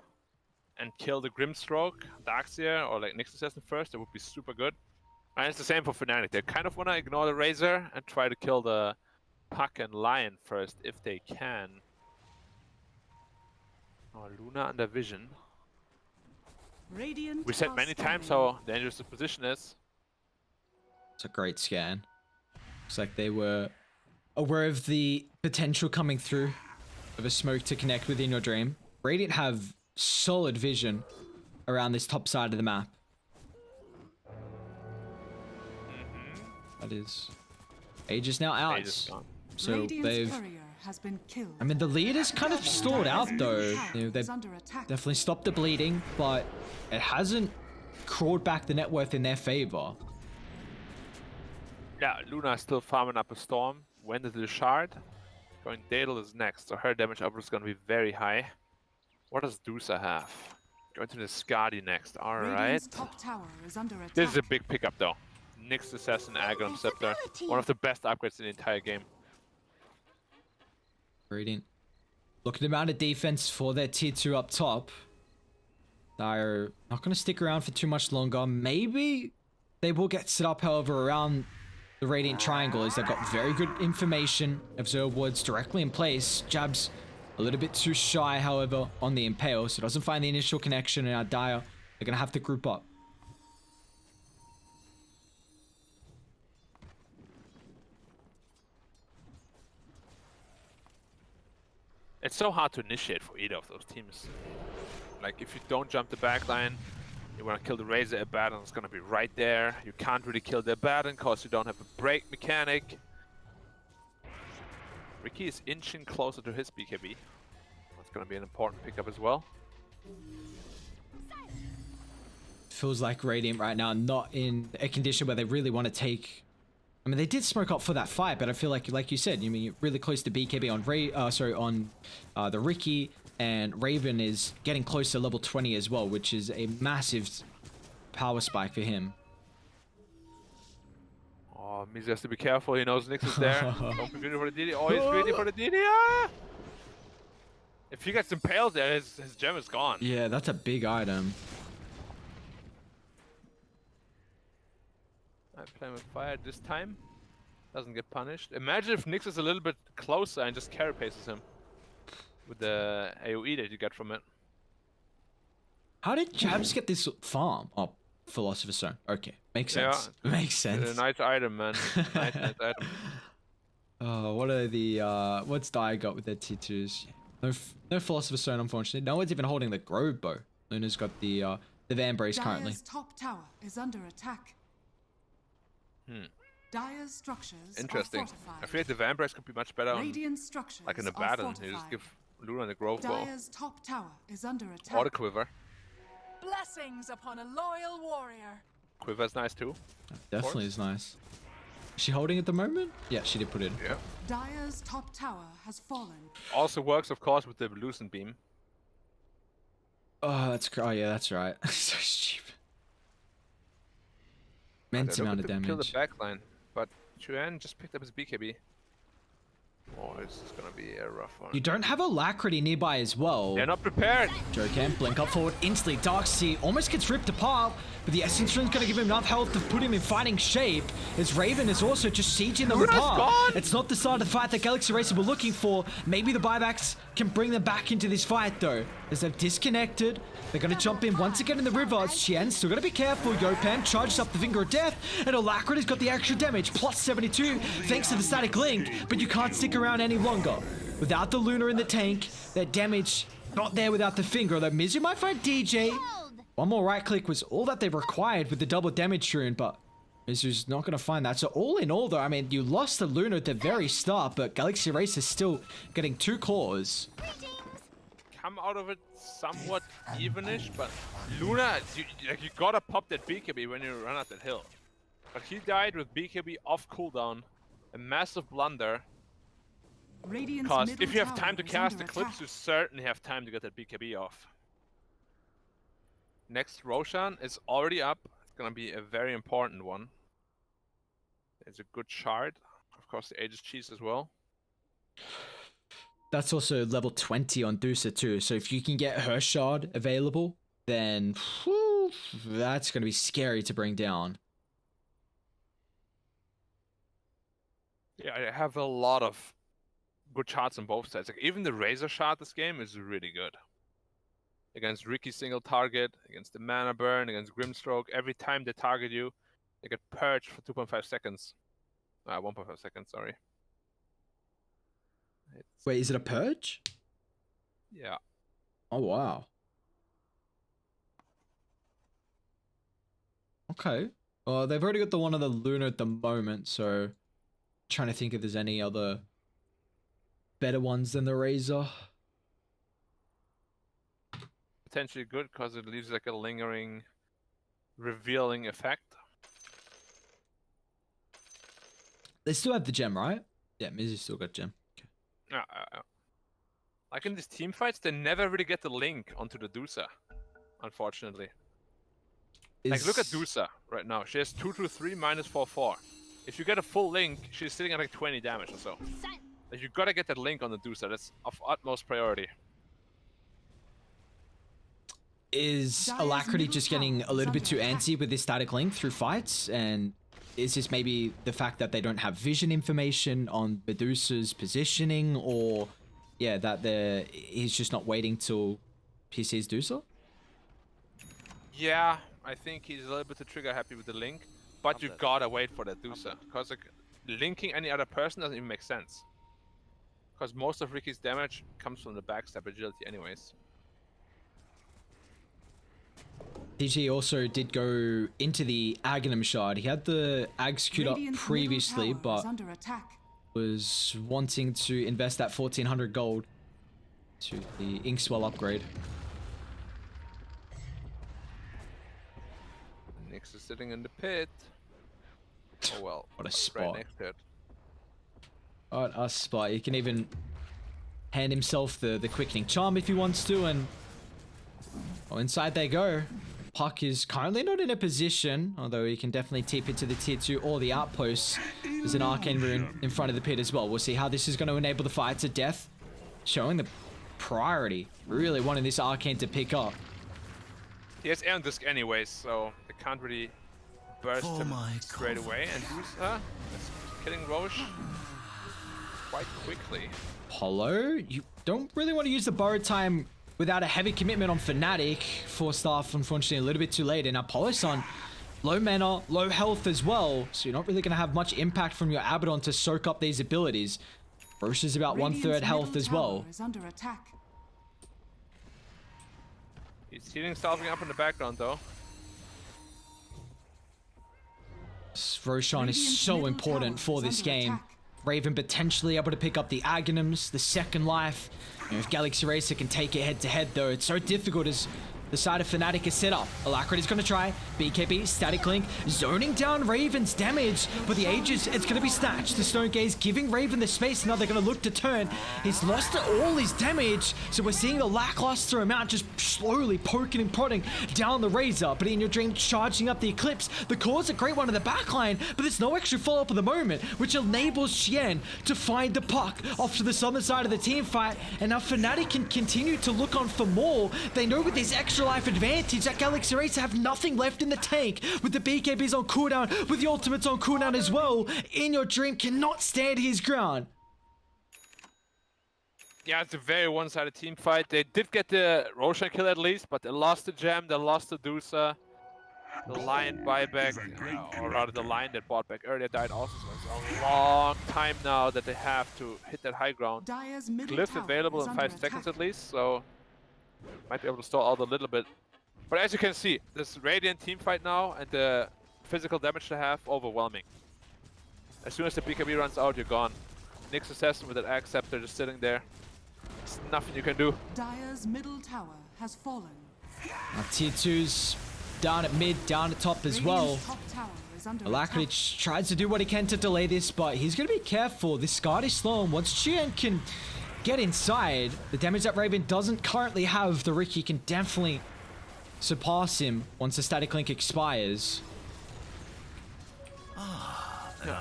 and kill the Grimstroke, Darkseer, or like Nyx Assassin first, that would be super good. And it's the same for Fnatic. They kind of want to ignore the Razor and try to kill the Puck and Lion first, if they can. Oh, Luna under vision.
Radiant
We said
are
many times
scanning.
how dangerous the position is.
It's a great scan. Looks like they were aware of the potential coming through of a smoke to connect with In Your Dream. Radiant have solid vision around this top side of the map. That is... Age is now out.
Age is gone.
So
Radiant's
they've...
courier has been killed.
I mean, the lead is kind of stalled out, though. They've
Is under attack.
definitely stopped the bleeding, but it hasn't crawled back the net worth in their favor.
Yeah, Luna is still farming up a storm. Went into the shard. Going Daedal is next, so her damage output is going to be very high. What does Dusa have? Going to the Skadi next. Alright.
Radiant's top tower is under attack.
This is a big pickup though. Nyx Assassin, Agram Scepter. One of the best upgrades in the entire game.
Radiant. Look at the amount of defense for their tier 2 up top. They're not going to stick around for too much longer. Maybe they will get set up, however, around the Radiant Triangle, as they've got very good information. Observe wards directly in place. Jabs a little bit too shy, however, on the Impale, so doesn't find the initial connection, and now Dire, they're going to have to group up.
It's so hard to initiate for either of those teams. Like, if you don't jump the backline, you want to kill the Razor Abaddon, it's going to be right there. You can't really kill the Abaddon because you don't have a break mechanic. Ricky is inching closer to his BKB. That's going to be an important pickup as well.
Feels like Radiant right now not in a condition where they really want to take... I mean, they did smoke up for that fight, but I feel like you said, you mean, you're really close to BKB on the Ricky, and Raven is getting close to level 20 as well, which is a massive power spike for him.
Oh, Miz has to be careful. He knows Nyx is there. Don't be greedy for the DD. Oh, he's greedy for the DD. Ah! If he gets impaled there, his gem is gone.
Yeah, that's a big item.
I'm playing with fire this time. Doesn't get punished. Imagine if Nyx is a little bit closer and just carapaces him with the AoE that you get from it.
How did Jabs get this farm? Oh, Philosopher's Stone. Okay, makes sense.
Yeah.
Makes sense.
A nice item, man. nice item.
What are the what's Dai got with their T2s? No Philosopher's Stone, unfortunately. No one's even holding the Grove Bow. Luna's got the Van Brace currently.
Dire's top tower is under attack. Dire's structures
Interesting.
are fortified.
I feel like the Van Brace could be much better on,
Radiant structures
like in a
are
battle. You
fortified.
just give Luna the Grove Bow.
Dire's top tower is under attack.
Or the Quiver.
Blessings upon a loyal warrior.
Quiver's nice too.
Definitely is nice. Is she holding at the moment? Yeah, she did put it in.
Yeah.
Dire's top tower has fallen.
Also works, of course, with the Lucent Beam.
Oh, oh yeah, that's right. So stupid. Immense amount of damage.
Kill the backline, but Chuan just picked up his BKB. Oh, this is gonna be a rough one.
You don't have Alacrity nearby as well.
They're not prepared.
Joe can blink up forward instantly. Darkseid almost gets ripped apart, but the Essence Rune's gonna give him enough health to put him in fighting shape. As Raven is also just sieging them
Luna's
apart.
gone!
It's not the start of the fight that Galaxy Racer were looking for. Maybe the buybacks can bring them back into this fight though. As they've disconnected, they're gonna jump in once again in the river. Xian's still gotta be careful. Yopan charges up the Finger of Death, and Alacrity's got the extra damage, plus 72, thanks to the static link, but you can't stick around any longer. Without the Luna in the tank, that damage not there without the Finger, although Mizu might find DJ. One more right click was all that they required with the double damage rune, but Mizu's not going to find that. So all in all though, I mean, you lost the Luna at the very start, but Galaxy Race is still getting 2 cores.
Come out of it somewhat evenish, but Luna, you gotta pop that BKB when you run up that hill. But he died with BKB off cooldown, a massive blunder.
Radiant's
Because
middle
if you have
tower
time to
is
cast
under
Eclipse,
attack.
you certainly have time to get that BKB off. Next Roshan is already up. It's gonna be a very important one. It's a good shard. Of course, the Aegis Cheese as well.
That's also level 20 on Dusa too, so if you can get her shard available, then whew, that's going to be scary to bring down.
Yeah, I have a lot of good shots on both sides. Like even the Razor shot this game is really good. Against Ricky single target, against the Mana Burn, against Grimstroke, every time they target you, they get purged for 2.5 seconds. 1.5 seconds, sorry.
Wait, is it a purge?
Yeah.
Oh, wow. Okay. Well, they've already got the one on the Luna at the moment, so trying to think if there's any other better ones than the Razor.
Potentially good because it leaves like a lingering, revealing effect.
They still have the gem, right? Yeah, Mizu still got gem. Okay.
Like in these team fights, they never really get the link onto the Dusa, unfortunately. Like look at Dusa right now. She has 223 minus 4/4. If you get a full link, she's sitting at like 20 damage or so. Like you gotta get that link on the Dusa. That's of utmost priority.
Is
Dire's
Alacrity
middle
just getting
tower
a little
is
bit too
under
antsy with this static link through fights? And is this maybe the fact that they don't have vision information on Medusa's positioning, or yeah, that he's just not waiting till he sees Dusa?
Yeah, I think he's a little bit too trigger happy with the link, but you gotta wait for that Dusa, because like, linking any other person doesn't even make sense. Because most of Ricky's damage comes from the backstab agility anyways.
DG also did go into the Aghanim Shard. He had the Execute up
Radiant's middle
previously,
tower
but
is under attack.
was wanting to invest that 1400 gold to the Inkswell upgrade.
Nyx is sitting in the pit. Oh well.
What a
right
spot.
next to it.
Alright, a spot. He can even hand himself the quickening charm if he wants to, and well, inside they go. Puck is currently not in a position, although he can definitely tip into the tier 2 or the outposts. There's an arcane rune in front of the pit as well. We'll see how this is going to enable the fight to death. Showing the priority. Really wanting this Arcane to pick up.
He has air on disc anyways, so they can't really burst him straight away. And Dusa is killing Roche quite quickly.
Apollo, you don't really want to use the borrowed time without a heavy commitment on Fnatic. 4 staff, unfortunately, a little bit too late. And Apollo's on low mana, low health as well. So you're not really going to have much impact from your Abaddon to soak up these abilities. Roche is about
Radiant's
1/3 health
middle
as well.
tower is under attack.
He's healing, salving up in the background though.
Roshan is
Radiant's
so
middle
important
tower
for
is
this
under
game.
attack.
Raven potentially able to pick up the Aghanims, the second life. You know, if Galaxy Racer can take it head to head though, it's so difficult as the side of Fnatic is set up. Alacrity's gonna try. BKB, Static Link, zoning down Raven's damage, but the Aegis, it's gonna be snatched. The Stone Gaze giving Raven the space, now they're gonna look to turn. He's lost all his damage, so we're seeing the lackluster amount just slowly poking and prodding down the Razor. But in your dream, charging up the Eclipse. The core's a great one in the backline, but there's no extra follow-up at the moment, which enables Xian to find the puck off to the southern side of the team fight. And now Fnatic can continue to look on for more. They know with this extra life advantage that Galaxy Racer have nothing left in the tank, with the BKBs on cooldown, with the ultimates on cooldown as well. In your dream cannot stand his ground.
Yeah, it's a very one-sided team fight. They did get the Roshan kill at least, but they lost the gem, they lost the Dusa. The Lion buyback, or rather the Lion that bought back earlier died also, so it's a long time now that they have to hit that high ground.
Dire's middle
Glyph
tower
available
is
in
under
5 seconds
attack.
at least, so might be able to stall out a little bit. But as you can see, this Radiant team fight now and the physical damage they have, overwhelming. As soon as the BKB runs out, you're gone. Nyx Assassin with an Axe Scepter just sitting there. There's nothing you can do.
Dire's middle tower has fallen.
Now tier 2's down at mid, down at top as well.
Radiant's top tower is under
Alacrity
attack.
tries to do what he can to delay this, but he's going to be careful. This guard is slow, and once Xian can get inside, the damage that Raven doesn't currently have, the Riki can definitely surpass him once the Static Link expires.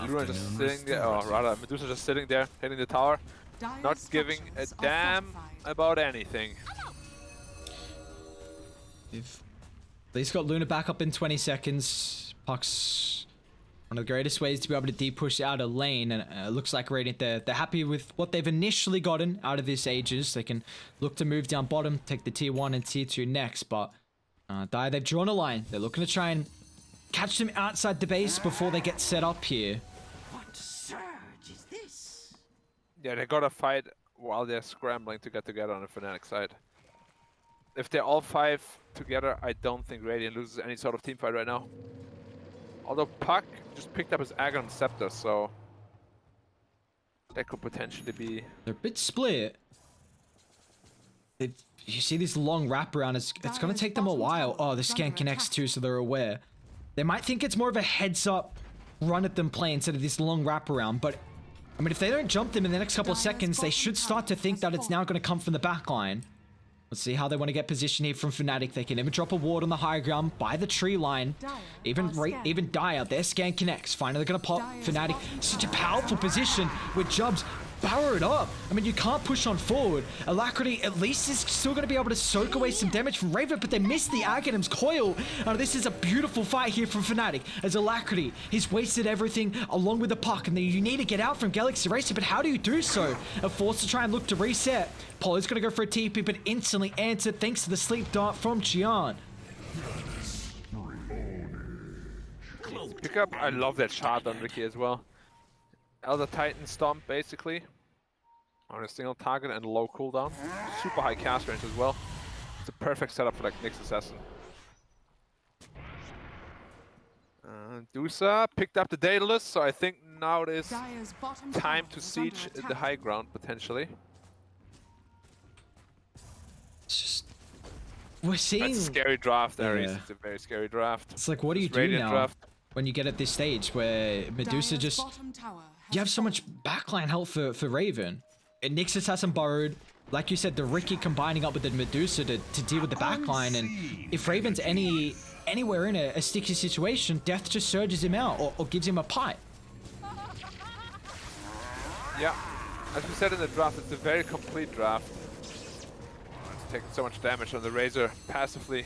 Luna just sitting there, or rather, Medusa just sitting there, hitting the tower,
Dire's
not giving a
structures are
damn
fortified.
about anything.
If he's got Luna back up in 20 seconds, Puck's one of the greatest ways to be able to deep push out a lane, and it looks like Radiant, they're happy with what they've initially gotten out of this Aegis. They can look to move down bottom, take the tier 1 and tier 2 next, but Dire, they've drawn a line. They're looking to try and catch them outside the base before they get set up here.
What surge is this?
Yeah, they gotta fight while they're scrambling to get together on the Fnatic side. If they're all 5 together, I don't think Radiant loses any sort of team fight right now. Although Puck just picked up his Agon Scepter, so that could potentially be...
They're a bit split. You see this long wraparound, it's going to take them a while. Oh, the scan connects too, so they're aware. They might think it's more of a heads up run at them play instead of this long wraparound, but I mean, if they don't jump them in the next couple of seconds, they should start to think that it's now going to come from the back line. Let's see how they want to get position here from Fnatic. They can even drop a ward on the high ground by the tree line. Even Dire, their scan connects. Finally, they're going to pop Fnatic. Such a powerful position with Jubs barrowed up. I mean, you can't push on forward. Alacrity at least is still going to be able to soak away some damage from Raven, but they missed the Aghanim's coil. This is a beautiful fight here from Fnatic as Alacrity, he's wasted everything along with the puck, and then you need to get out from Galaxy Racer, but how do you do so? A force to try and look to reset. Polo's going to go for a TP, but instantly answered thanks to the sleep dart from Qian.
Pick up, I love that shot on Ricky as well. Elder Titan Stomp, basically. On a single target and low cooldown. Super high cast range as well. It's a perfect setup for like Nyx Assassin. Dusa picked up the Daedalus, so I think now it is
Dire's bottom
time
tower
to
is
siege
under
the
attack.
high ground, potentially.
It's just... We're seeing...
That's a scary draft, Ares.
Yeah.
It's a very scary draft.
It's like, what do you
This
do
Radiant
now
draft.
when you get at this stage where Medusa
Dire's
just...
bottom tower has
You have so much backline help for Raven. And Nyx hasn't borrowed. Like you said, the Riki combining up with the Medusa to deal with the backline. And if Raven's anywhere in a sticky situation, Death just surges him out or gives him a pipe.
Yeah, as we said in the draft, it's a very complete draft. taking so much damage on the Razor passively.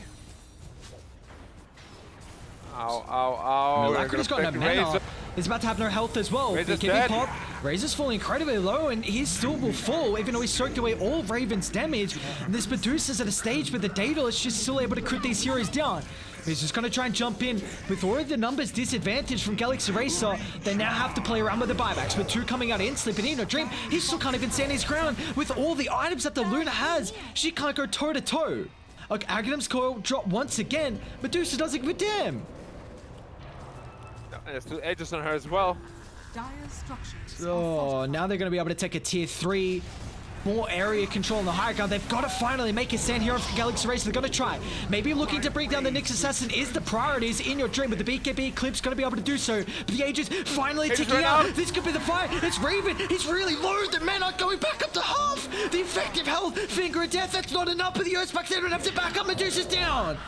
Ow, ow, ow.
Malakri's got no mana. He's about to have no health as well.
Razor's
BKB
dead.
pop. Razor's falling incredibly low, and he still will fall, even though he soaked away all Raven's damage. And this Medusa's at a stage where the Daedalus is just still able to crit these heroes down. He's just going to try and jump in. With already the numbers disadvantage from Galaxy Racer, they now have to play around with the buybacks. With 2 coming out instantly, but in a dream, he still can't even stand his ground. With all the items that the Luna has, she can't go toe-to-toe. Like, Aghanim's coil drop once again. Medusa doesn't give a damn.
And there's 2 Aegis on her as well.
Dire structures.
Oh, now they're going to be able to take a tier 3. More area control on the high ground. They've got to finally make a stand here for Galaxy Racer. They're going to try. Maybe looking to bring down the Nyx Assassin is the priorities in your dream, but the BKB Clip's going to be able to do so. But the Aegis finally ticking out. This could be the fight. It's Raven. He's really low. The mana going back up to half. The effective health. Finger of death. That's not enough, but the Earthspark, they don't have to back up. Medusa's down.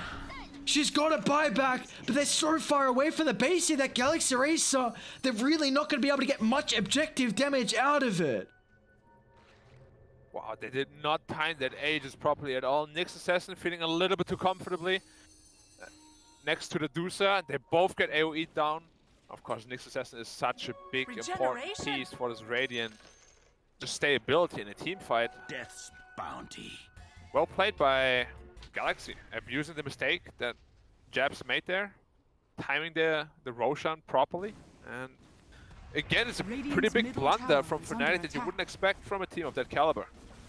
She's got a buyback, but they're so far away from the base here that Galaxy Racer, they're really not going to be able to get much objective damage out of it.
Wow, they did not time that Aegis properly at all. Nyx Assassin feeling a little bit too comfortably next to the Dusa. They both get AoE down. Of course, Nyx Assassin is such a big, important piece for this Radiant. Just stability in a team fight.
Death's bounty.
Well played by Galaxy, abusing the mistake that Jabs made there, timing the Roshan properly, and again, it's a pretty big blunder from Fnatic that you wouldn't expect from a team of that caliber.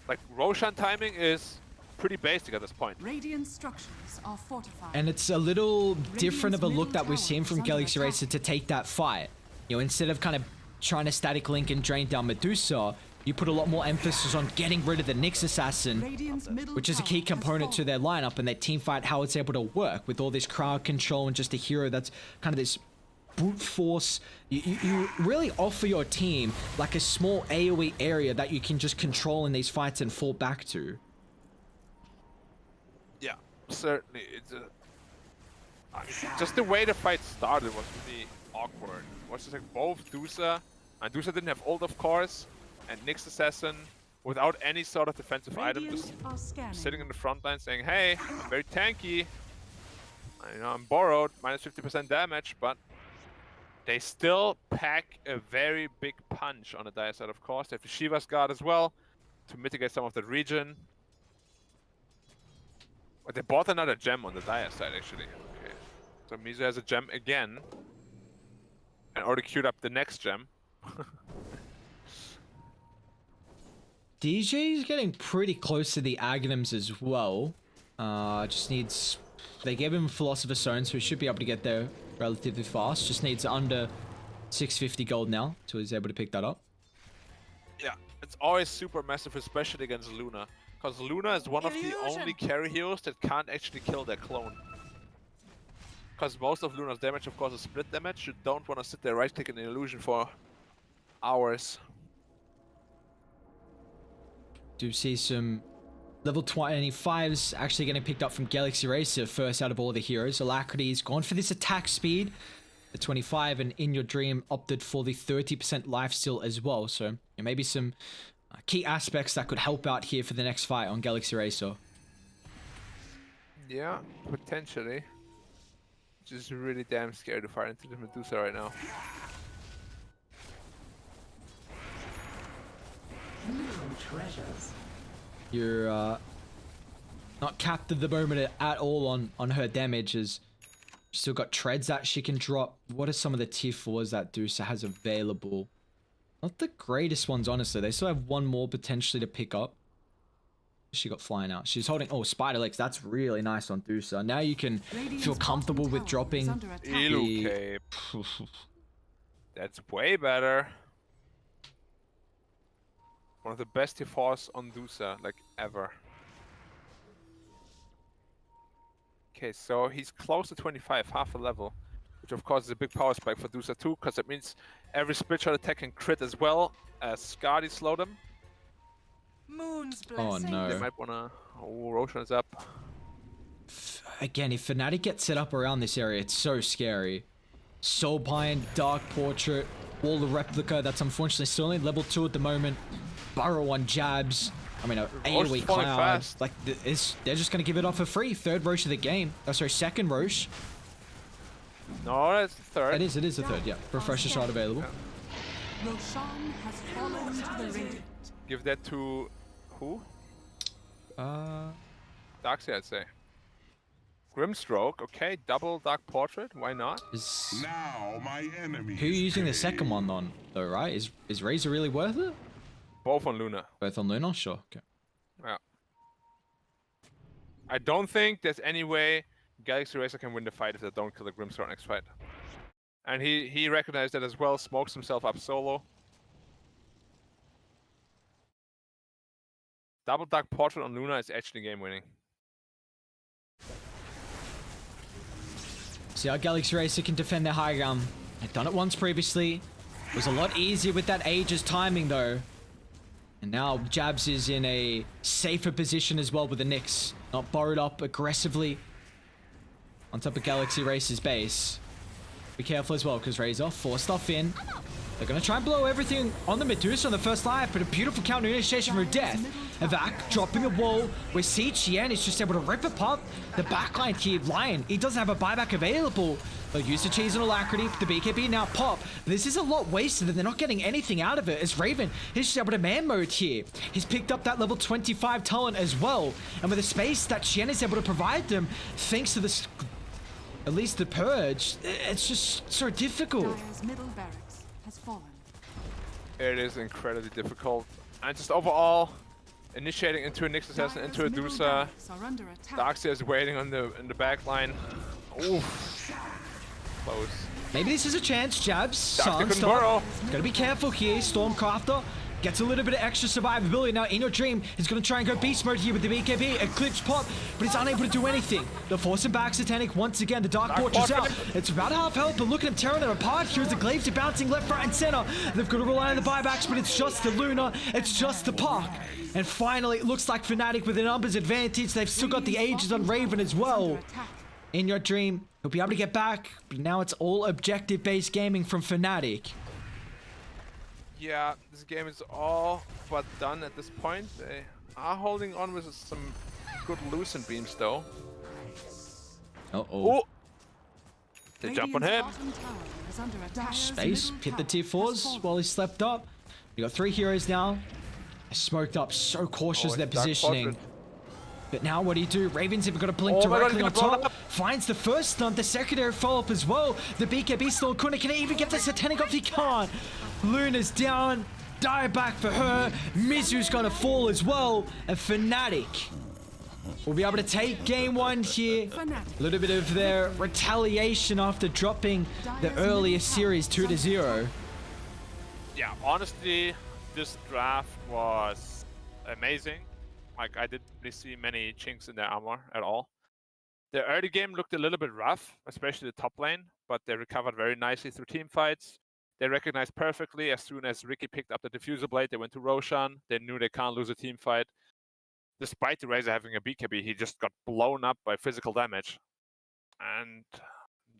Like, Roshan timing is pretty basic at this point.
Radiant structures are fortified.
And it's a little different of a look that we've seen from Galaxy Racer to take that fight. You know, instead of kind of trying to static link and drain down Medusa, you put a lot more emphasis on getting rid of the Nyx Assassin, which is a key component to their lineup and their team fight, how it's able to work with all this crowd control and just a hero that's kind of this brute force. You really offer your team like a small AoE area that you can just control in these fights and fall back to.
Yeah, certainly. It's just the way the fight started was really awkward. It was just like both Dusa, and Dusa didn't have ult, of course, and Nyx Assassin without any sort of defensive item, just sitting in the front line saying, hey, I'm very tanky. You know, I'm borrowed, minus 50% damage, but they still pack a very big punch on the Dire side, of course. They have the Shiva's Guard as well to mitigate some of that region. But they bought another gem on the Dire side, actually. Okay. So Mizu has a gem again. And already queued up the next gem.
DJ is getting pretty close to the Aghanims as well. Just needs... They gave him Philosopher's Stone, so he should be able to get there relatively fast. Just needs under 650 gold now, so he's able to pick that up.
Yeah, it's always super massive, especially against Luna. Because Luna is one of the only carry heroes that can't actually kill their clone. Because most of Luna's damage, of course, is split damage. You don't want to sit there right-clicking an illusion for hours.
Do see some level 25s actually getting picked up from Galaxy Racer first out of all the heroes. Alacrity's gone for this attack speed, the 25, and In Your Dream opted for the 30% lifesteal as well. So maybe some key aspects that could help out here for the next fight on Galaxy Racer.
Yeah, potentially. Just really damn scared to fire into the Medusa right now.
Treasures.
You're not capped at the moment at all on her damage, as still got treads that she can drop. What are some of the tier 4s that Dusa has available? Not the greatest ones, honestly. They still have one more potentially to pick up. She got flying out. She's holding... Oh, Spider Legs. That's really nice on Dusa. Now you can feel comfortable with dropping
Okay. That's way better. One of the best tier 4s on Dusa, like, ever. Okay, so he's close to 25, half a level. Which of course is a big power spike for Dusa too, because that means every split shot attack can crit as well as Skadi slow them.
Moon's
Oh
blessing.
no.
They might wanna... Oh, Roshan is up.
Again, if Fnatic gets set up around this area, it's so scary. Soulbind, Dark Portrait. Wall of Replica, that's unfortunately still only level 2 at the moment. Burrow on jabs. I mean, AoE
falling
Cloud.
fast.
Like, they're just going to give it off for free. Third Roche of the game. Oh, sorry, second Roche.
No, that's the third.
It is the third, yeah. Refresher shot available.
Roshan has fallen to the radiant.
Give that to who? Darkseid, I'd say. Grimstroke, okay. Double Dark Portrait, why not?
Now my enemy.
Who are you
is
using the
paid.
second one on, though, right? Is Razor really worth it?
Both on Luna.
Both on Luna? Sure, okay.
Yeah. I don't think there's any way Galaxy Racer can win the fight if they don't kill the Grimstroke next fight. And he recognized that as well, smokes himself up solo. Double Dark Portrait on Luna is actually game winning.
See how Galaxy Racer can defend their high ground. They've done it once previously. It was a lot easier with that Aegis timing though. And now Jabs is in a safer position as well with the Nyx. Not borrowed up aggressively on top of Galaxy Racer's base. Be careful as well because Razor forced stuff in. They're going to try and blow everything on the Medusa on the first life, but a beautiful counter initiation for death. Evac dropping a wall where Xian is just able to rip apart the backline here. Lion, he doesn't have a buyback available. They'll use the cheese and alacrity. The BKB now pop. This is a lot wasted and they're not getting anything out of it as Raven is just able to man mode here. He's picked up that level 25 talent as well. And with the space that Xian is able to provide them, thanks to this, at least the Purge, it's just so difficult.
Dire's middle barracks has fallen.
It is incredibly difficult. And just overall, initiating into a Nyx Assassin, into a
Dire's middle
Dusa.
barracks are under attack.
Darkseid is waiting on in the back line. Oof. Close.
Maybe this is a chance. Jabs.
Darkseid couldn't
Sunstorm.
borrow.
Gotta be careful here. Stormcrafter gets a little bit of extra survivability. Now, In Your Dream is gonna try and go beast mode here with the BKB. Eclipse pop, but it's unable to do anything. They'll force him back. Satanic once again. The Dark Fortress out. It's about half health, but look at him tearing them apart. Here's the Glaives are bouncing left, right, and center. They've got to rely on the buybacks, but it's just the Luna. It's just the Puck. And finally, it looks like Fnatic with a numbers advantage. They've still got the Aegis on Raven as well. In Your Dream, he'll be able to get back, but now it's all objective-based gaming from Fnatic.
Yeah, this game is all but done at this point. They are holding on with some good Lucent beams though.
Uh-oh.
Oh! They jump on him.
Radiant's bottom tower is under attack.
Space, hit the T4s while he slept up. We got 3 heroes now. Smoked up, so cautious
Oh,
their
it's Dark
positioning.
Portrait.
But now what do you do? Raven's even got a blink
Oh my God,
directly
he's
on
gonna blow it
top.
up.
Finds the first stun, the secondary follow-up as well. The BKB still couldn't. Can he even get the Satanic off? He can't. Luna's down. Die back for her. Mizu's gonna fall as well. And Fnatic will be able to take game 1 here. A little bit of their retaliation after dropping the earlier series 2-0.
Yeah, honestly, this draft was amazing. Like, I didn't really see many chinks in their armor at all. The early game looked a little bit rough, especially the top lane, but they recovered very nicely through team fights. They recognized perfectly as soon as Ricky picked up the Diffuser Blade, they went to Roshan. They knew they can't lose a team fight. Despite the Razor having a BKB, he just got blown up by physical damage. And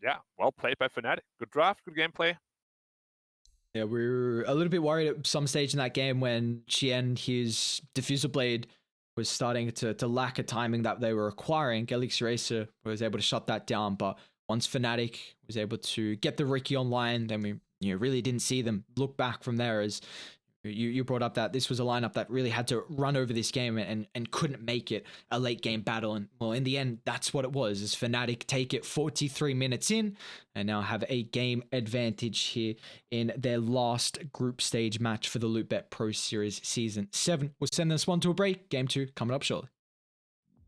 yeah, well played by Fnatic. Good draft, good gameplay.
Yeah, we were a little bit worried at some stage in that game when Xian, his Diffuser Blade, was starting to lack a timing that they were acquiring. Galaxy Racer was able to shut that down, but once Fnatic was able to get the Ricky online, then we really didn't see them look back from there. As you brought up that this was a lineup that really had to run over this game and couldn't make it a late game battle. And well, in the end, that's what it was, is Fnatic take it 43 minutes in and now have a game advantage here in their last group stage match for the Lootbet Pro Series Season 7. We'll send this one to a break. Game 2 coming up shortly.